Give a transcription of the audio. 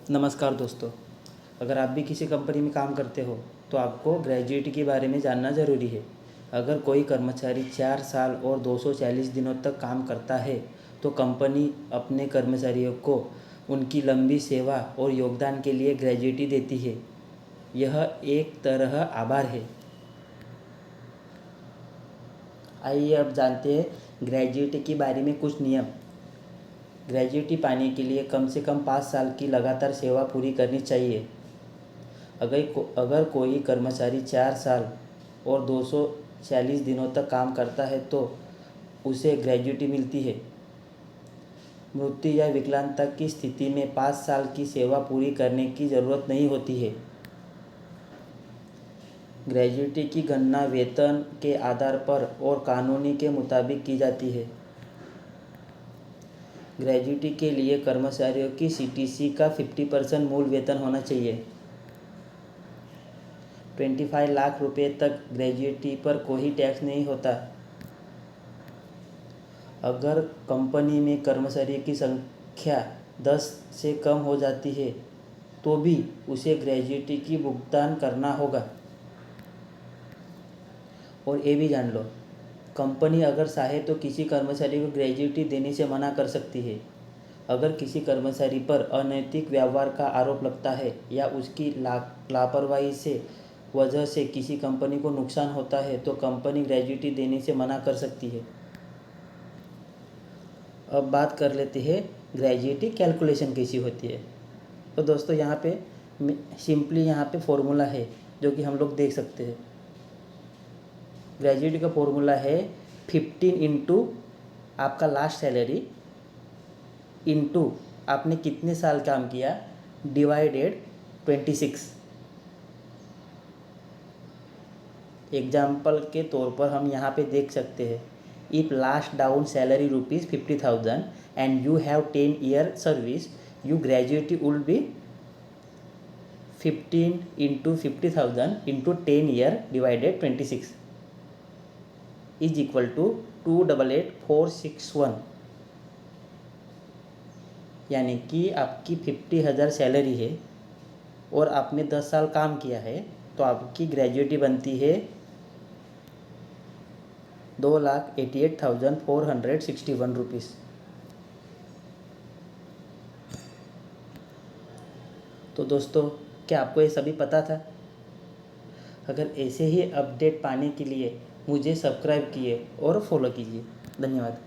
नमस्कार दोस्तों, अगर आप भी किसी कंपनी में काम करते हो तो आपको ग्रेजुएटी के बारे में जानना ज़रूरी है। अगर कोई कर्मचारी 4 साल और 240 दिनों तक काम करता है तो कंपनी अपने कर्मचारियों को उनकी लंबी सेवा और योगदान के लिए ग्रेजुएटी देती है। यह एक तरह आभार है। आइए अब जानते हैं ग्रेजुएटी के बारे में कुछ नियम। ग्रेजुएटी पाने के लिए कम से कम 5 साल की लगातार सेवा पूरी करनी चाहिए। अगर कोई कर्मचारी 4 साल और 240 दिनों तक काम करता है तो उसे ग्रेजुएटी मिलती है। मृत्यु या विकलांगता की स्थिति में 5 साल की सेवा पूरी करने की ज़रूरत नहीं होती है। ग्रेजुएटी की गणना वेतन के आधार पर और कानूनी के मुताबिक की जाती है। ग्रेजुएटी के लिए कर्मचारियों की सीटीसी का 50% मूल वेतन होना चाहिए। 25 लाख रुपए तक ग्रेजुएटी पर कोई टैक्स नहीं होता। अगर कंपनी में कर्मचारियों की संख्या 10 से कम हो जाती है तो भी उसे ग्रेजुएटी की भुगतान करना होगा। और ये भी जान लो, कंपनी अगर चाहे तो किसी कर्मचारी को ग्रेजुएटी देने से मना कर सकती है। अगर किसी कर्मचारी पर अनैतिक व्यवहार का आरोप लगता है या उसकी लापरवाही से वजह से किसी कंपनी को नुकसान होता है तो कंपनी ग्रेजुएटी देने से मना कर सकती है। अब बात कर लेते हैं ग्रेजुएटी कैलकुलेशन कैसी होती है। तो दोस्तों यहाँ पे सिंपली यहाँ पे फॉर्मूला है जो कि हम लोग देख सकते हैं। ग्रेजुएटी का फॉर्मूला है 15 इंटू आपका लास्ट सैलरी इंटू आपने कितने साल काम किया डिवाइडेड 26। एग्जाम्पल के तौर पर हम यहाँ पे देख सकते हैं, if last drawn salary ₹50,000 and you have 10 year service, you gratuity would be 15 into 50,000 into 10 year divided 26 is equal to 288,461। यानी कि आपकी 50,000 सैलरी है और आपने 10 साल काम किया है तो आपकी ग्रेजुएटी बनती है 2,88,461 रुपीज़। तो दोस्तों, क्या आपको ये सभी पता था? अगर ऐसे ही अपडेट पाने के लिए मुझे सब्सक्राइब कीजिए और फॉलो कीजिए। धन्यवाद।